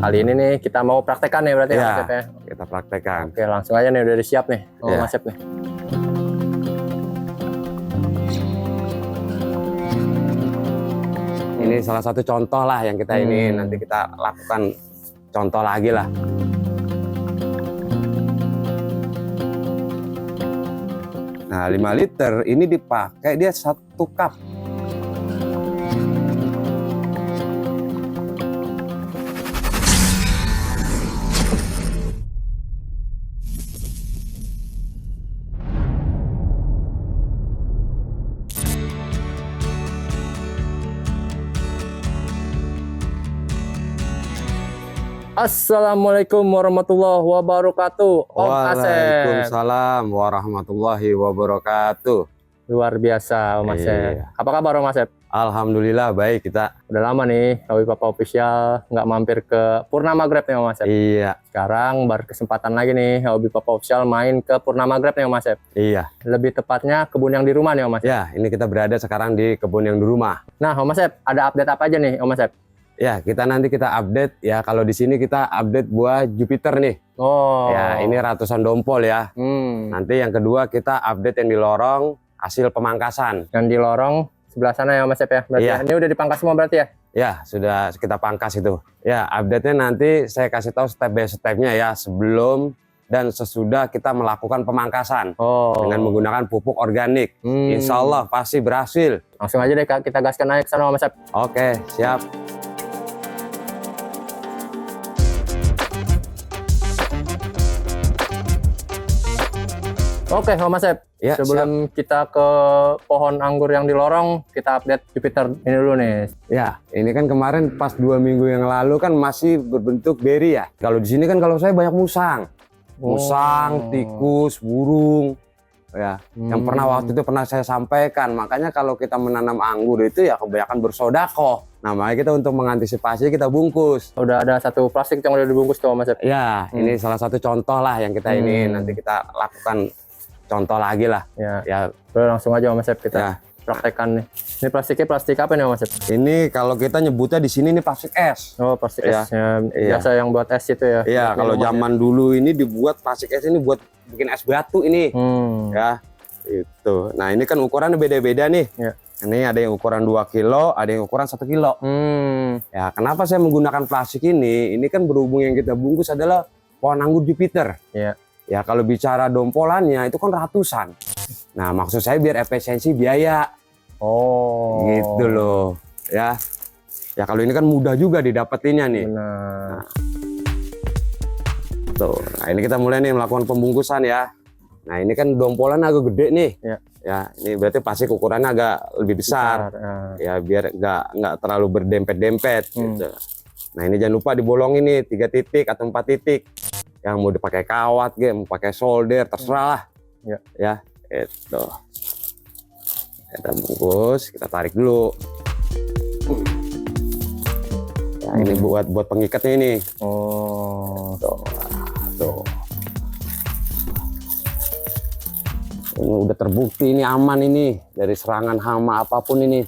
kali ini nih kita mau praktekkan nih berarti ya, Mas Sep ya. Kita praktekkan. Oke, langsung aja nih udah siap nih Mas Sep nih. Ini salah satu contoh lah yang kita ini nanti kita lakukan contoh lagi lah. Nah, 5 liter ini dipakai dia 1 cup. Assalamualaikum warahmatullahi wabarakatuh, Om Asep. Waalaikumsalam warahmatullahi wabarakatuh. Luar biasa Om Asep. Apa kabar Om Asep? Alhamdulillah baik kita. Udah lama nih Hobi Papa Official nggak mampir ke Purnama Grab nih Om Asep. Iya. Sekarang baru kesempatan lagi nih Hobi Papa Official main ke Purnama Grab nih Om Asep. Iya. Lebih tepatnya kebun yang di rumah nih Om Asep. Ya, ini kita berada sekarang di kebun yang di rumah. Nah Om Asep, ada update apa aja nih Om Asep? Ya, kita update ya. Kalau di sini kita update buah Jupiter nih. Oh. Ya, ini ratusan dompol ya. Nanti yang kedua kita update yang di lorong hasil pemangkasan. Yang di lorong sebelah sana ya Mas Sep ya. Berarti iya. Ini udah dipangkas semua berarti ya? Ya, sudah kita pangkas itu. Ya, update-nya nanti saya kasih tahu step by step-nya ya, sebelum dan sesudah kita melakukan pemangkasan dengan menggunakan pupuk organik. Insya Allah pasti berhasil. Langsung aja deh Kak, kita gaskan aja ke sana Mas Sep. Oke, siap. Oke, Mas Sep. Ya, sebelum kita ke pohon anggur yang di lorong, kita update Jupiter ini dulu nih. Ya, ini kan kemarin pas 2 minggu yang lalu kan masih berbentuk beri ya. Kalau di sini kan kalau saya banyak musang. Musang, tikus, burung. Ya, yang waktu itu pernah saya sampaikan, makanya kalau kita menanam anggur itu ya kebanyakan bersodakoh. Nah, makanya kita untuk mengantisipasi kita bungkus. Udah ada satu plastik yang udah dibungkus tuh Mas Sep. Ya, ini salah satu contoh lah yang kita ini nanti kita lakukan contoh lagi lah. Ya. Udah langsung aja Mas Sep kita praktekkan nih. Ini plastiknya plastik apa nih Mas Sep? Ini kalau kita nyebutnya di sini ini plastik es. Oh, plastik es. Biasa yang buat es itu ya. Iya, kalau zaman dulu ini dibuat plastik es ini buat bikin es batu ini. Ya. Itu. Nah, ini kan ukurannya beda-beda nih. Ini ada yang ukuran 2 kilo, ada yang ukuran 1 kilo. Ya, kenapa saya menggunakan plastik ini? Ini kan berhubung yang kita bungkus adalah pohon anggur Jupiter. Ya, kalau bicara dompolannya itu kan ratusan. Nah, maksud saya biar efisiensi biaya. Gitu loh. Ya. Ya, kalau ini kan mudah juga didapetinnya nih. Benar. Tuh. Nah, ini kita mulai nih melakukan pembungkusan ya. Nah, ini kan dompolan agak gede nih. Ya, ini berarti plastik ukurannya agak lebih besar. Ya, biar nggak terlalu berdempet-dempet gitu. Nah, ini jangan lupa dibolongin nih 3 titik atau 4 titik. Yang mau dipakai kawat, mau pakai solder, terserah lah. Ya, itu. Kita bungkus, kita tarik dulu. Ya, ini buat pengikatnya ini. Tuh. Ini udah terbukti ini aman ini dari serangan hama apapun ini.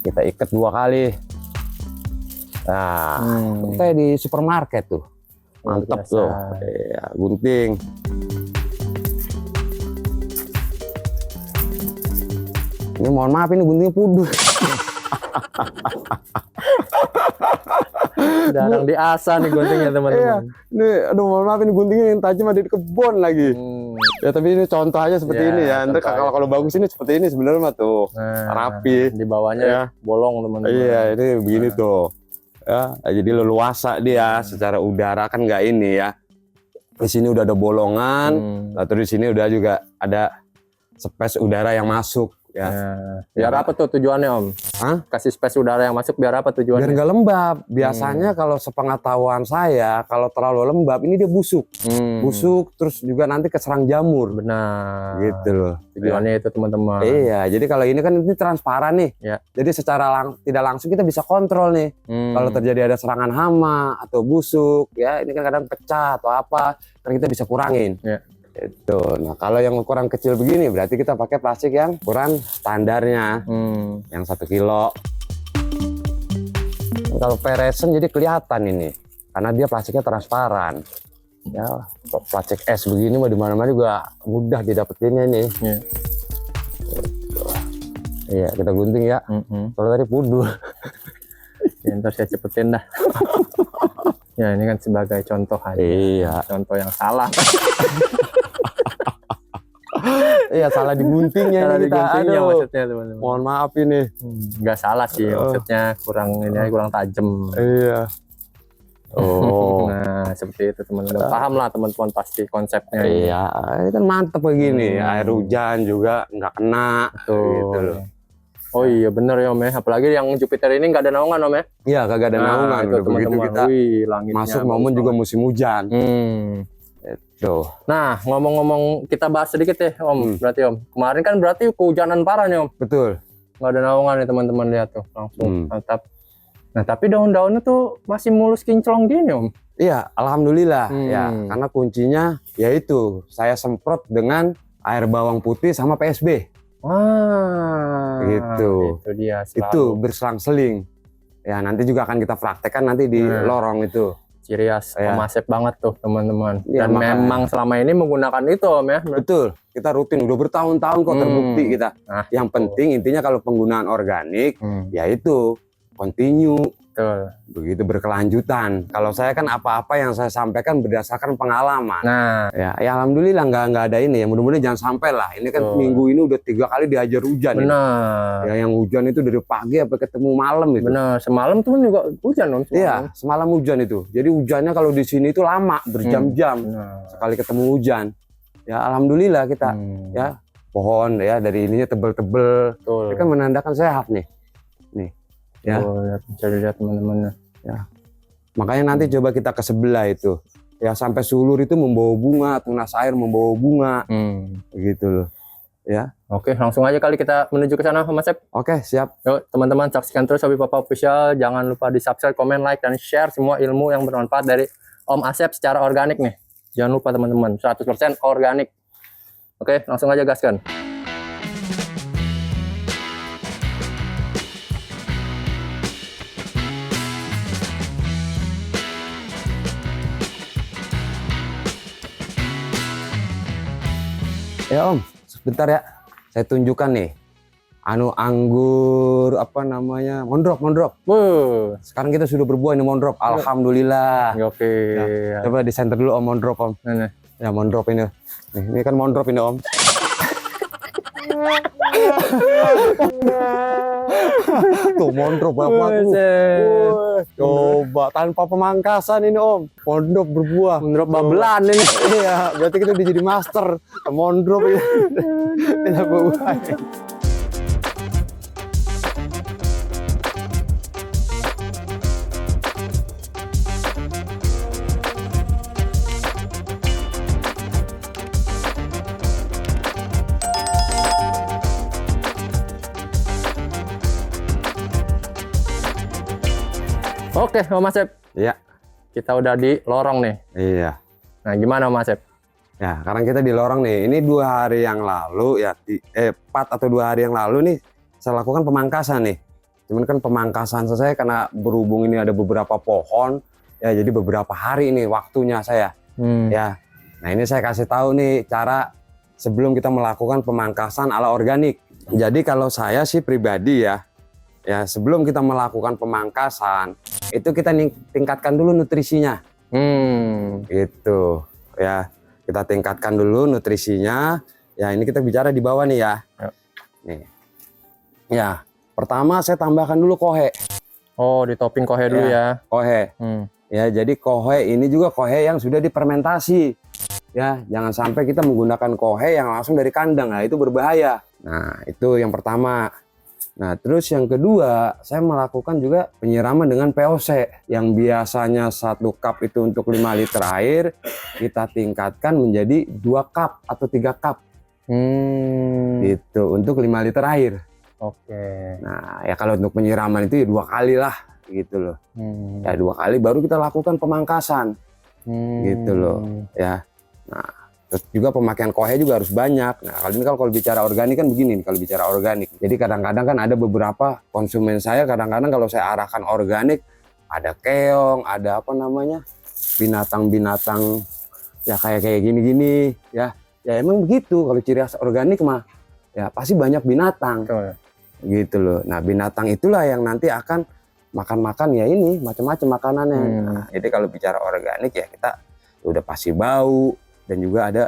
Kita ikat 2 kali. Nah, kayak di supermarket tuh. Mantap tuh. Ya, gunting. Ini mohon maaf ini guntingnya pudus. Jarang diasah nih guntingnya teman-teman. Nih, aduh mohon maaf ini guntingnya yang tajam ada di kebun lagi. Ya tapi ini contoh aja seperti ini ya. Nanti kalau bagus ini seperti ini sebenarnya mah tuh rapi. Di bawahnya bolong teman-teman. Iya, ini begini tuh. Ya, jadi leluasa dia secara udara kan nggak ini ya. Di sini udah ada bolongan, lalu di sini udah juga ada space udara yang masuk. Ya. Biar apa tuh tujuannya Om? Kasih space udara yang masuk biar apa tujuannya? Biar nggak lembab. Biasanya kalau sepengetahuan saya, kalau terlalu lembab ini dia busuk. Busuk terus juga nanti keserang jamur. Benar. Gitu loh. Tujuannya itu teman-teman. Iya, jadi kalau ini kan ini transparan nih. Jadi secara tidak langsung kita bisa kontrol nih. Kalau terjadi ada serangan hama atau busuk, ya ini kan kadang pecah atau apa, kan kita bisa kurangin. Itu. Nah, kalau yang ukuran kecil begini berarti kita pakai plastik yang ukuran standarnya, yang 1 kilo. Kalau peresin jadi kelihatan ini, karena dia plastiknya transparan. Ya, plastik es begini mah di mana-mana juga mudah didapetinnya ini. Iya, kita gunting ya. Kalau tadi pudul. Ya, ntar saya cepetin dah. Ya ini kan sebagai contoh aja. Iya. Contoh yang salah. Iya, salah diguntingnya. Salah kita. diguntingnya Aduh. maksudnya teman-teman. Mohon maaf ini. Nggak salah sih, maksudnya kurang ini aja, kurang tajam. Iya. Oh. Nah seperti itu teman-teman. Paham lah teman-teman pasti konsepnya. Iya, ini kan mantep begini. Air hujan juga nggak kena. Gitu loh. Oh iya bener ya Om ya. Apalagi yang Jupiter ini nggak ada naungan Om ya. Iya, kagak ada naungan. Itu Udah begitu teman-teman. kita Wih, langitnya masuk bagus momen juga banget. musim hujan. Tuh. Nah ngomong-ngomong kita bahas sedikit ya Om. Berarti Om. Kemarin kan berarti kehujanan parah nih Om. Betul. Nggak ada naungan nih teman-teman, lihat tuh langsung mantap. Nah tapi daun-daunnya tuh masih mulus kinclong gini Om. Iya, alhamdulillah ya, karena kuncinya yaitu saya semprot dengan air bawang putih sama PSB. Wah, Gitu. Itu dia. Itu berselang-seling. Ya, nanti juga akan kita praktekkan nanti di lorong itu. Ciri khas Ya. Om Asep banget tuh teman-teman. Ya, Dan makanya. memang selama ini menggunakan itu Om ya. Betul, kita rutin udah bertahun-tahun kok terbukti kita. Nah, Yang penting intinya kalau penggunaan organik yaitu continue. betul. Begitu berkelanjutan. Kalau saya kan apa-apa yang saya sampaikan berdasarkan pengalaman. Nah, Ya alhamdulillah nggak ada ini ya. Mudah-mudahan jangan sampai lah. Ini kan minggu ini udah 3 kali dihajar hujan. benar. Ya yang hujan itu dari pagi sampai ketemu malam itu. Benar. Semalam tuh juga hujan Om. Iya, semalam hujan itu. Jadi hujannya kalau di sini itu lama, berjam-jam. Benar. Sekali ketemu hujan. Ya alhamdulillah kita ya pohon ya dari ininya tebel-tebel. Betul. Ini kan menandakan sehat nih. Nih. Ya. Tuh, bisa dilihat teman-teman. Ya. Makanya nanti coba kita ke sebelah itu. Ya sampai sulur itu membawa bunga, tunas air membawa bunga. Begitu loh. Ya. Oke, langsung aja kali kita menuju ke sana Om Asep. Oke, siap. Yuk teman-teman, saksikan terus Hobi Papa Official. Jangan lupa di subscribe, komen, like, dan share semua ilmu yang bermanfaat dari Om Asep secara organik nih. Jangan lupa teman-teman, 100% organik. Oke, langsung aja gaskan. Ya Om, sebentar ya. Saya tunjukkan nih. Anggur apa namanya? Mondrok. Sekarang kita sudah berbuah nih mondrok. Alhamdulillah. Oke. Ya, coba di center dulu Om mondrok Om. Nah. Ya mondrok ini. Nih, ini kan mondrok ini Om. Tuh mondrok bapakku. Coba tanpa pemangkasan ini Om. Mondrok berbuah. Mondrok babelan ini. Iya, berarti kita udah jadi master. Mondrok ini. Kita buah. Oke, Om Asep. Iya. Kita udah di lorong nih. Iya. Nah, gimana Om Asep? Ya, sekarang kita di lorong nih. Ini 2 hari yang lalu ya, 4 atau 2 hari yang lalu nih saya lakukan pemangkasan nih. Cuman kan pemangkasan saya karena berhubung ini ada beberapa pohon, ya jadi beberapa hari ini waktunya saya. Ya. Nah, ini saya kasih tahu nih cara sebelum kita melakukan pemangkasan ala organik. Jadi kalau saya sih pribadi ya sebelum kita melakukan pemangkasan itu kita tingkatkan dulu nutrisinya. Gitu ya, kita tingkatkan dulu nutrisinya. Ya ini kita bicara di bawah nih ya. Nih ya, pertama saya tambahkan dulu kohe. Oh, di topping kohe dulu ya. Kohe. Ya, jadi kohe ini juga kohe yang sudah difermentasi. Ya, jangan sampai kita menggunakan kohe yang langsung dari kandang. Nah, itu berbahaya. Nah, itu yang pertama. Nah, terus yang kedua, saya melakukan juga penyiraman dengan POC yang biasanya 1 cup itu untuk 5 liter air, kita tingkatkan menjadi 2 cup atau 3 cup. Gitu, untuk 5 liter air. Oke. Nah, ya kalau untuk penyiraman itu ya 2 kali lah, gitu loh. Ya 2 kali baru kita lakukan pemangkasan. Gitu loh, ya. Nah, terus juga pemakaian kohe juga harus banyak. Nah, kalau bicara organik kan begini nih, kalau bicara organik. Jadi kadang-kadang kan ada beberapa konsumen saya, kadang-kadang kalau saya arahkan organik, ada keong, ada apa namanya, binatang-binatang ya kayak gini-gini ya. Ya emang begitu kalau ciri khas organik mah ya pasti banyak binatang. Betul. Gitu loh. Nah, binatang itulah yang nanti akan makan-makan ya ini macam-macam makanannya. Nah, jadi kalau bicara organik ya kita udah pasti bau dan juga ada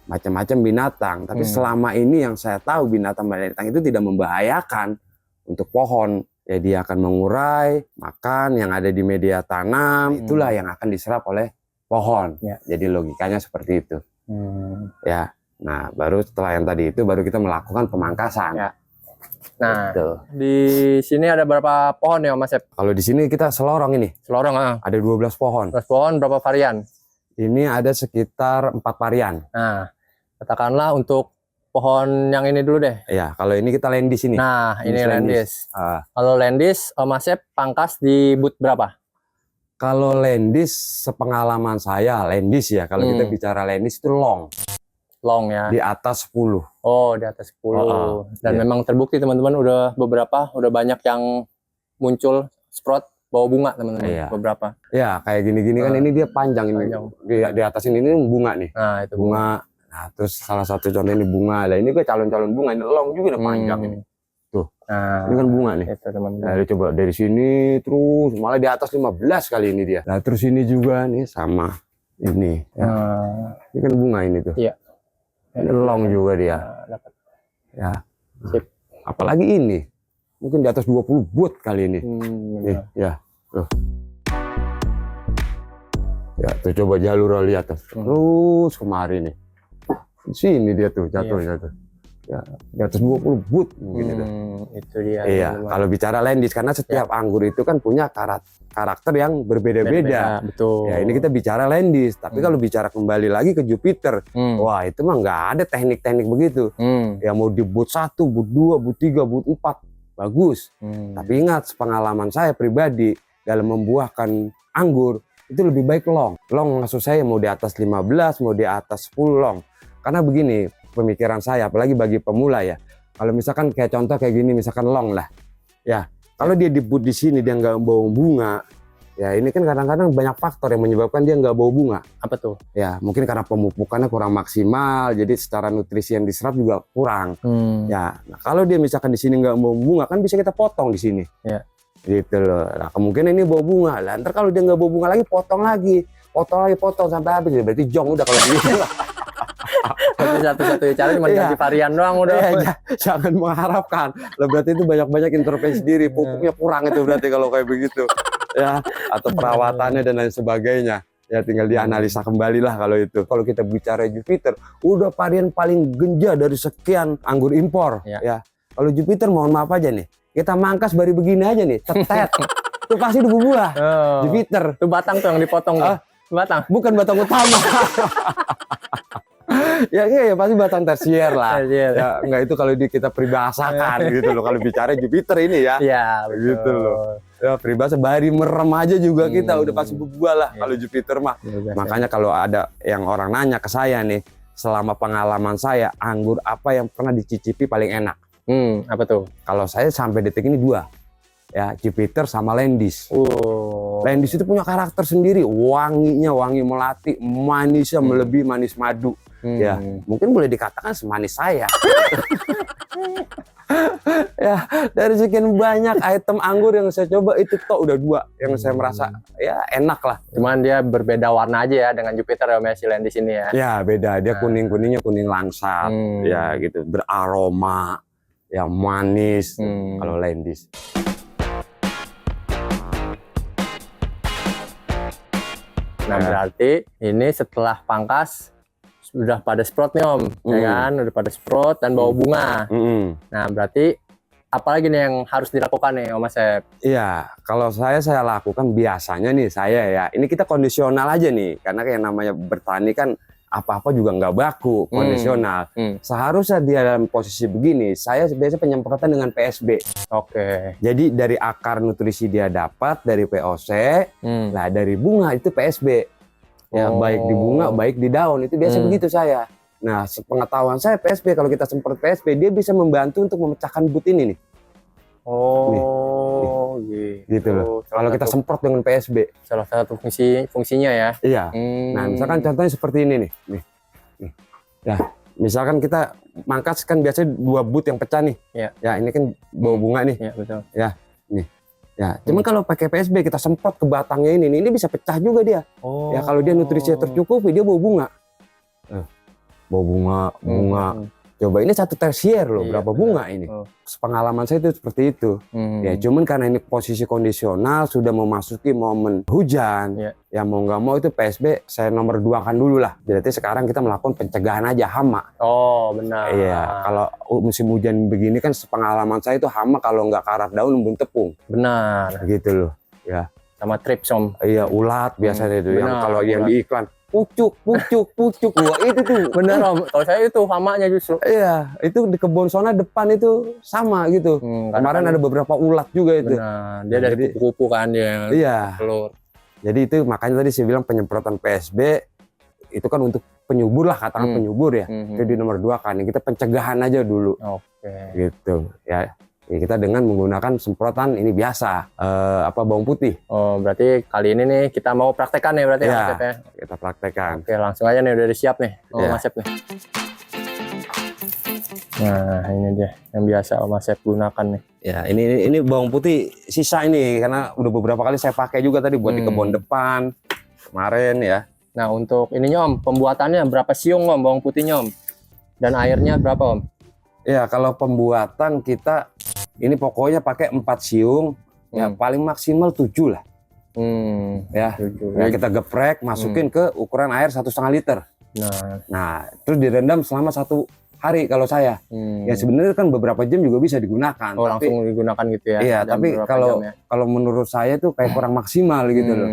macam-macam binatang. Tapi selama ini yang saya tahu binatang-binatang itu tidak membahayakan untuk pohon. Ya dia akan mengurai makan yang ada di media tanam, itulah yang akan diserap oleh pohon. Ya. Jadi logikanya seperti itu. Ya. Nah, baru setelah yang tadi itu baru kita melakukan pemangkasan. Ya. Nah, gitu. Di sini ada berapa pohon ya Mas Sep? Kalau di sini kita selorong ini. Selorong, Ada 12 pohon. 12 pohon berapa varian? Ini ada sekitar 4 varian. Nah, katakanlah untuk pohon yang ini dulu deh. Ya, kalau ini kita landis ini. Nah, ini landis. Ah, Kalau landis, Mas Sep pangkas di boot berapa? kalau landis, sepengalaman saya, landis ya. Kalau kita bicara landis itu long. Long ya. Di atas 10. Oh, di atas 10. Dan memang terbukti teman-teman udah banyak yang muncul sprout bawa bunga teman-teman. Iya. Beberapa. Ya, kayak gini-gini kan ini dia panjang ini. Di atas ini bunga nih. Nah, itu bunga. Nah, terus salah satu contoh ini bunga. Nah, ini gue calon-calon bunga. Ini long juga udah panjang ini. Tuh. Nah, ini kan bunga nih. Itu teman-teman. Nah, coba dari sini terus malah di atas 15 kali ini dia. Nah, terus ini juga nih sama ini. Ya. Ini kan bunga ini tuh. Iya. Ini long juga dia. Dapat. Ya. Sip. Apalagi ini. Mungkin di atas 20 boot kali ini. Nih, ya. Tuh. Ya, tuh coba jalur lihat tuh. Terus kemari nih. Sini dia tuh jatuh. Ya, di atas 20 boot mungkin itu. Itu dia. Iya, kalau bicara landis karena setiap anggur itu kan punya karakter yang berbeda-beda. Betul. Ya, ini kita bicara landis, tapi kalau bicara kembali lagi ke Jupiter, wah itu mah nggak ada teknik-teknik begitu. Ya mau di boot 1, boot 2, boot 3, boot 4, bagus. Tapi ingat, pengalaman saya pribadi dalam membuahkan anggur itu lebih baik long. Long maksud saya mau di atas 15, mau di atas 10 long. Karena begini, pemikiran saya, apalagi bagi pemula ya. Kalau misalkan kayak contoh kayak gini, misalkan long lah. Ya, kalau dia dibut di sini dia nggak bawa bunga, ya ini kan kadang-kadang banyak faktor yang menyebabkan dia nggak bawa bunga. Apa tuh? Ya, mungkin karena pemupukannya kurang maksimal, jadi secara nutrisi yang diserap juga kurang. Ya, nah kalau dia misalkan di sini nggak bawa bunga, kan bisa kita potong di sini. Ya. Gitu loh. Nah, kemungkinan ini bawa bunga. Lah, ntar kalau dia nggak bawa bunga lagi, potong sampai habis. Berarti jong udah kalau gitu. Tapi satu-satunya cara cuma ganti varian doang udah. Jangan mengharapkan. Lah berarti itu banyak-banyak intervensi diri, pupuknya kurang itu berarti kalau kayak begitu. Ya, atau perawatannya dan lain sebagainya. Ya tinggal dianalisa kembali lah kalau itu. Kalau kita bicara Jupiter, udah varian paling genja dari sekian anggur impor. Ya. Kalau Jupiter mohon maaf aja nih. Kita mangkas baru begini aja nih, tetet. Itu pasti udah buah. Jupiter. Itu batang tuh yang dipotong tuh. Batang. Bukan batang utama. Ya enggak ya pasti batang tersier lah. Ya enggak itu kalau kita peribahasakan gitu loh kalau bicara Jupiter ini ya. Iya, gitu loh. Ya peribahasa bari merem aja juga kita udah pasti berbuah lah kalau Jupiter mah. Makanya kalau ada yang orang nanya ke saya nih, selama pengalaman saya anggur apa yang pernah dicicipi paling enak? Apa tuh? Kalau saya sampai detik ini 2. Ya, Jupiter sama Landis. Landis itu punya karakter sendiri, wanginya wangi melati, manisnya melebihi manis madu. Ya, mungkin boleh dikatakan semanis saya. Ya, dari sekian banyak item anggur yang saya coba itu toh udah 2 yang saya merasa ya enak lah. Cuman dia berbeda warna aja ya dengan Jupiter ya si Landis ini ya. Ya, beda. Dia kuning-kuningnya kuning langsat. Ya, gitu. Beraroma, ya manis kalau Landis. Nah, berarti ini setelah pangkas sudah pada sprout nih Om, ya kan? Udah pada sprout dan bawa bunga. Nah, berarti apalagi nih yang harus dilakukan nih Om Asep? Iya, kalau saya lakukan biasanya nih saya ya, ini kita kondisional aja nih, karena kayak namanya bertani kan apa-apa juga nggak baku, kondisional. Seharusnya dia dalam posisi begini, saya biasa penyemprotan dengan PSB. Jadi dari akar nutrisi dia dapat, dari POC, nah dari bunga itu PSB. Ya baik di bunga, baik di daun, itu biasa begitu saya. Nah sepengetahuan saya PSB, kalau kita semprot PSB, dia bisa membantu untuk memecahkan but ini nih. gitu loh. Kalau kita semprot dengan PSB. Salah satu fungsinya ya. Iya. Nah, misalkan contohnya seperti ini nih. Nih. Ya, misalkan kita mangkas kan biasanya 2 but yang pecah nih. Iya. Ya, ini kan bau bunga nih. Iya, betul. Ya, nih. Ya, cuman kalau pakai PSB kita semprot ke batangnya ini bisa pecah juga dia. Oh. Ya, kalau dia nutrisinya tercukupi dia bau bunga. Bau bunga. Coba ini 1 tersier loh, Iya, berapa bunga ini? Pengalaman saya itu seperti itu. Ya, cuman karena ini posisi kondisional sudah memasuki momen hujan, ya mau nggak mau itu PSB saya nomor 2 kan dulu lah. Berarti sekarang kita melakukan pencegahan aja hama. Oh, benar. Iya, kalau musim hujan begini kan sepengalaman saya itu hama kalau nggak karat daun embun tepung. Benar. Gitu loh, ya. Sama trips Om. Iya, ulat biasanya itu yang kalau yang ulat. di iklan. Pucuk. Wah, itu tuh. Bener Om. Kalau saya itu hamanya justru. Iya, itu di kebun Sona depan itu sama gitu. Kemarin ada beberapa ulat juga itu. Benar. Dia dari kupu-kupu kan dia. Iya. Telur. Jadi itu makanya tadi saya bilang penyemprotan PSB itu kan untuk penyubur lah, katakan penyubur ya. Itu di nomor 2 kan. Kita pencegahan aja dulu. Oke. Gitu ya. Kita dengan menggunakan semprotan ini biasa, bawang putih. Oh, berarti kali ini nih kita mau praktekkan ya berarti ya, Mas Sep ya? Kita praktekkan. Oke, langsung aja nih udah siap nih Mas Sep nih. Nah, ini dia yang biasa Mas Sep gunakan nih. Ya, ini bawang putih sisa ini karena udah beberapa kali saya pakai juga tadi buat di kebun depan kemarin ya. Nah, untuk ininya Om, pembuatannya berapa siung Om bawang putihnya Om? Dan airnya berapa Om? Ya, kalau pembuatan kita ini pokoknya pakai 4 siung, ya paling maksimal 7 lah. Ya, kita geprek, masukin ke ukuran air 1,5 liter. Nah, terus direndam selama 1 hari kalau saya. Ya sebenarnya kan beberapa jam juga bisa digunakan. Oh, tapi, langsung digunakan gitu ya? Iya, tapi kalau menurut saya tuh kayak kurang maksimal gitu loh.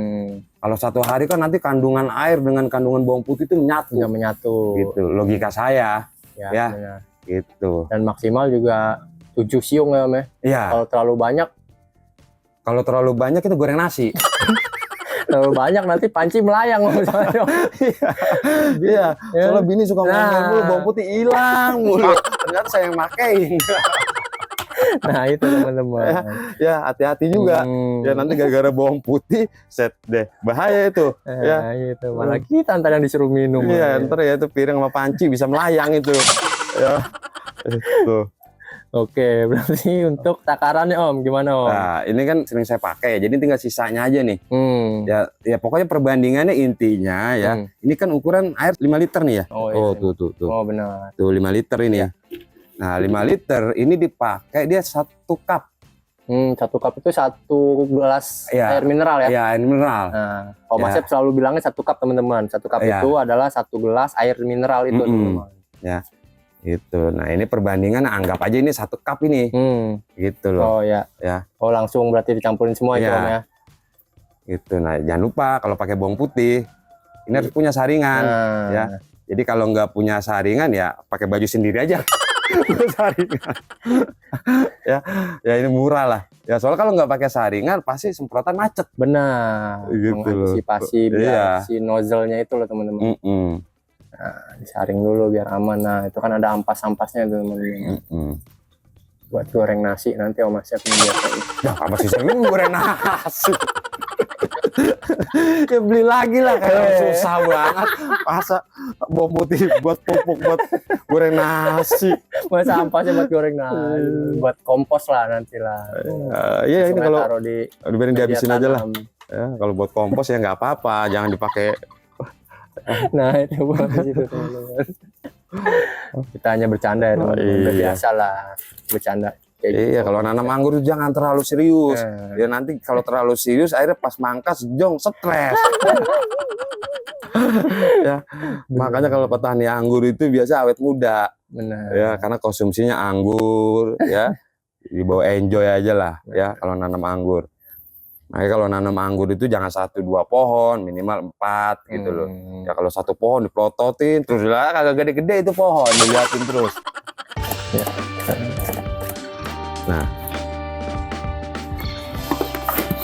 Kalau 1 hari kan nanti kandungan air dengan kandungan bawang putih itu menyatu. Nggak menyatu. Gitu, logika saya. Ya, gitu. Dan maksimal juga 7 siung ya Om ya? Iya. Kalau terlalu banyak itu goreng nasi. Terlalu banyak nanti panci melayang Om. Iya. Soalnya bini suka ngomong mulu bawang putih hilang mulu. Ternyata saya yang makein. Nah itu teman-teman. Ya hati-hati juga. Ya nanti gara-gara bawang putih set deh. Bahaya itu. Ya itu malah kita ntar yang disuruh minum. Iya ntar ya itu piring sama panci bisa melayang itu. Ya. Itu. Oke, berarti untuk takarannya Om, gimana Om? Nah, ini kan sering saya pakai ya, jadi tinggal sisanya aja nih. Ya pokoknya perbandingannya intinya ya, ini kan ukuran air 5 liter nih ya. Oh, tuh. Oh benar. Tuh 5 liter ini ya. Nah 5 liter ini dipakai dia 1 cup. 1 cup itu 1 gelas air mineral ya? Iya, air mineral. Nah, Mas Sep selalu bilangnya 1 cup teman-teman. 1 cup itu adalah 1 gelas air mineral itu teman-teman. Ya. Gitu. Nah ini perbandingan anggap aja ini 1 cup ini. Gitu loh. Oh ya. Oh langsung berarti dicampurin semua itu Om ya. Gitu. Nah jangan lupa kalau pakai bawang putih ini harus punya saringan ya. Jadi kalau nggak punya saringan ya pakai baju sendiri aja. Saringan. ya ini murah lah. Ya soalnya kalau nggak pakai saringan pasti semprotan macet. Benar. Gitu mengantisipasi biar si nozzle-nya itu loh teman-teman. Nah, disaring dulu biar aman. Nah, itu kan ada ampas-ampasnya teman-teman. Buat goreng nasi nanti Mas Sep biasain. Ya, apa sih goreng nasi? Ya beli lagi lah kayak susah banget. Masa bawang putih buat pupuk buat goreng nasi. Masa ampasnya buat goreng nasi, buat kompos lah nanti lah. Iya ini kalau taruh dibiarin dihabisin aja lah. Ya, kalau buat kompos ya nggak apa-apa, jangan dipakai. Nah itu buat situ teman-teman. Kita hanya bercanda ya teman-teman. Biasa lah bercanda. Iya kalau nanam anggur jangan terlalu serius. Ya nanti kalau terlalu serius akhirnya pas mangkas jong stres. Ya makanya kalau petani anggur itu biasa awet muda. Benar. Ya karena konsumsinya anggur ya dibawa enjoy aja lah ya kalau nanam anggur. Makanya kalau nanam anggur itu jangan 1-2 pohon, minimal 4 gitu loh. Ya kalau 1 pohon dipelototin terus lah kagak gede-gede itu pohon diliatin terus. Ya. Nah,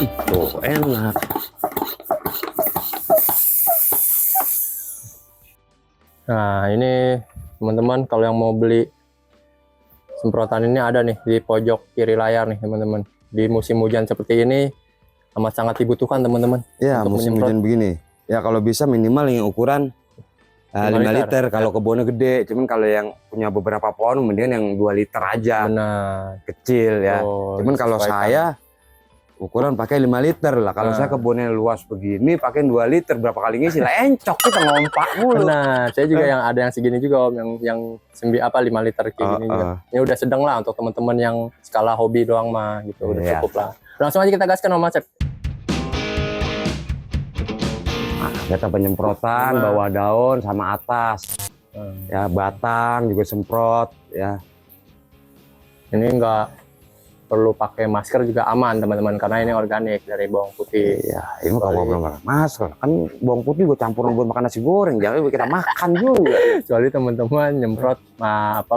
itu enak. Nah ini teman-teman kalau yang mau beli semprotan ini ada nih di pojok kiri layar nih teman-teman. Di musim hujan seperti ini amat sangat dibutuhkan teman-teman. Ya, untuk musim menyemprot. hujan begini. Ya kalau bisa minimal yang ukuran 5 liter kalau kebunnya gede. Cuman kalau yang punya beberapa pohon mendingan yang 2 liter aja. Benar. Kecil ya. Oh, Cuman kalau disesuaikan. saya ukuran pakai 5 liter lah. Kalau saya kebunnya luas begini pakai 2 liter, berapa kali ngisi lah encok kita ngompak mulu. Benar, saya juga yang ada yang segini juga Om, yang 5 liter kayak gini juga. Ini udah sedang lah untuk teman-teman yang skala hobi doang mah gitu, udah cukup lah. Langsung aja kita gaskan Om Asep. Kita penyemprotan bawah daun sama atas. Ya batang juga semprot ya. Ini enggak perlu pakai masker juga aman teman-teman karena ini organik dari bawang putih. Iya, ini kalau belum pakai masker kan bawang putih gue campuran buat makan nasi goreng, jangan kita makan juga. Kecuali teman-teman nyemprot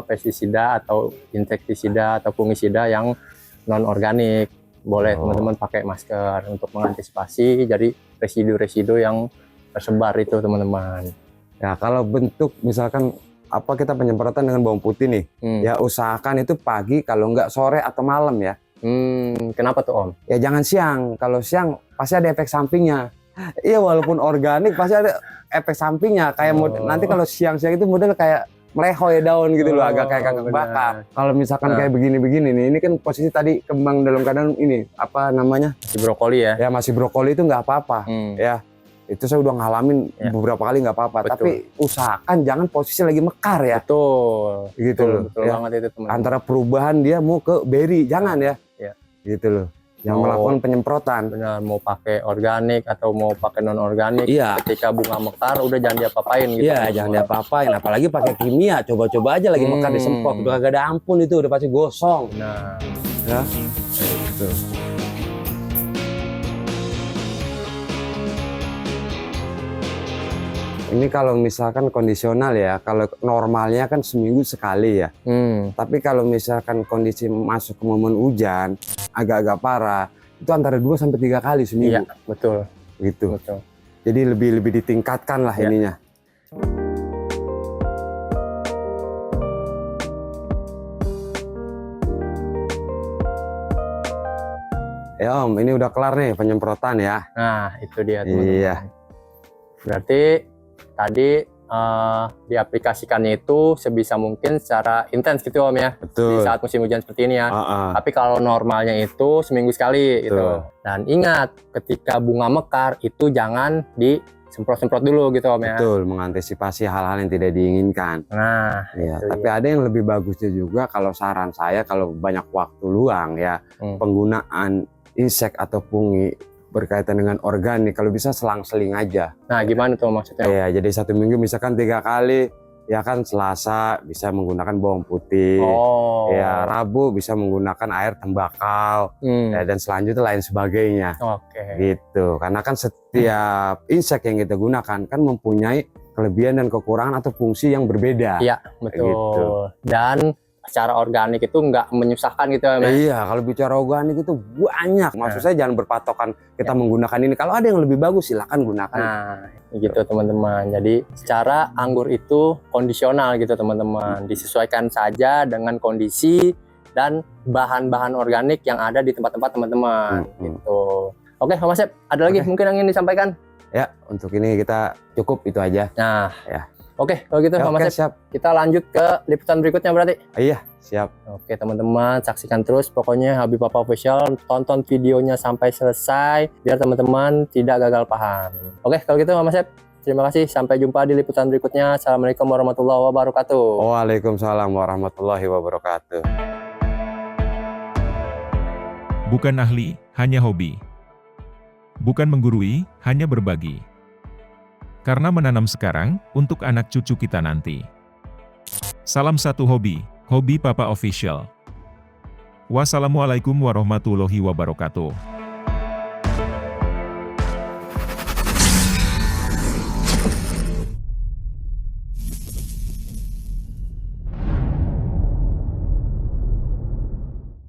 pestisida atau insektisida atau fungisida yang non organik, boleh teman-teman pakai masker untuk mengantisipasi jadi residu-residu yang tersebar itu teman-teman. Ya kalau bentuk misalkan kita penyemprotan dengan bawang putih nih, ya usahakan itu pagi kalau nggak sore atau malam ya. Kenapa tuh Om? Ya jangan siang, kalau siang pasti ada efek sampingnya. Iya walaupun organik pasti ada efek sampingnya, kayak nanti kalau siang-siang itu model kayak melehoy daun gitu loh, agak kayak kagak bakar. Kalau misalkan kayak begini-begini nih, ini kan posisi tadi kembang dalam keadaan ini apa namanya? Masih brokoli ya? Ya masih brokoli itu nggak apa-apa, ya. Itu saya udah ngalamin beberapa kali nggak apa-apa, tapi usahakan jangan posisi lagi mekar ya. Betul, gitu loh. Betul Ya. banget itu teman-teman. Antara perubahan dia mau ke berry, jangan ya. Gitu loh. Yang melakukan penyemprotan. Benar, mau pakai organik atau mau pakai non organik. Iya. Ketika bunga mekar udah jangan diapa-apain gitu. Iya, jangan diapa-apain. Apalagi pakai kimia. Coba-coba aja lagi mekar disemprot. Udah kagak ada ampun itu, udah pasti gosong. Nah, Ya. Gitu. Ini kalau misalkan kondisional ya, kalau normalnya kan seminggu sekali ya. Tapi kalau misalkan kondisi masuk ke momen hujan, agak-agak parah, itu antara 2 sampai 3 kali seminggu. iya, betul. Gitu. Betul. Jadi lebih ditingkatkan lah ininya. Ya Om, ini udah kelar nih penyemprotan ya. Nah, itu dia teman-teman. Iya. Berarti tadi diaplikasikannya itu sebisa mungkin secara intens gitu Om ya. Betul. Di saat musim hujan seperti ini ya. Tapi kalau normalnya itu seminggu sekali gitu. Dan ingat, ketika bunga mekar itu jangan disemprot-semprot dulu gitu Om ya. Betul, mengantisipasi hal-hal yang tidak diinginkan. Nah, Ya, tapi ada yang lebih bagusnya juga kalau saran saya kalau banyak waktu luang ya, penggunaan insek atau fungi berkaitan dengan organik kalau bisa selang-seling aja. Nah, gimana tuh maksudnya? Ya, jadi 1 minggu misalkan 3 kali, ya kan Selasa bisa menggunakan bawang putih, ya Rabu bisa menggunakan air tembakau, ya, dan selanjutnya lain sebagainya. Gitu, karena kan setiap insek yang kita gunakan kan mempunyai kelebihan dan kekurangan atau fungsi yang berbeda. Iya, betul. Gitu. Dan secara organik itu nggak menyusahkan gitu ya, Iya, kalau bicara organik itu banyak. Maksud saya jangan berpatokan kita menggunakan ini. Kalau ada yang lebih bagus silakan gunakan. Nah, gitu teman-teman. Jadi secara anggur itu kondisional gitu teman-teman. Disesuaikan saja dengan kondisi dan bahan-bahan organik yang ada di tempat-tempat teman-teman. Gitu. Oke, Mas Asep, ada lagi mungkin yang ingin disampaikan? Ya, untuk ini kita cukup itu aja. Nah, ya. Oke, kalau gitu Mas Asep, siap. kita lanjut ke liputan berikutnya berarti. Iya, siap. Oke teman-teman, saksikan terus pokoknya Habib Papa Official, tonton videonya sampai selesai biar teman-teman tidak gagal paham. Oke, kalau gitu Mas Asep, terima kasih, sampai jumpa di liputan berikutnya. Assalamualaikum warahmatullahi wabarakatuh. Waalaikumsalam warahmatullahi wabarakatuh. Bukan ahli, hanya hobi. Bukan menggurui, hanya berbagi. Karena menanam sekarang, untuk anak cucu kita nanti. Salam satu hobi, Hobi Papa Official. Wassalamualaikum warahmatullahi wabarakatuh.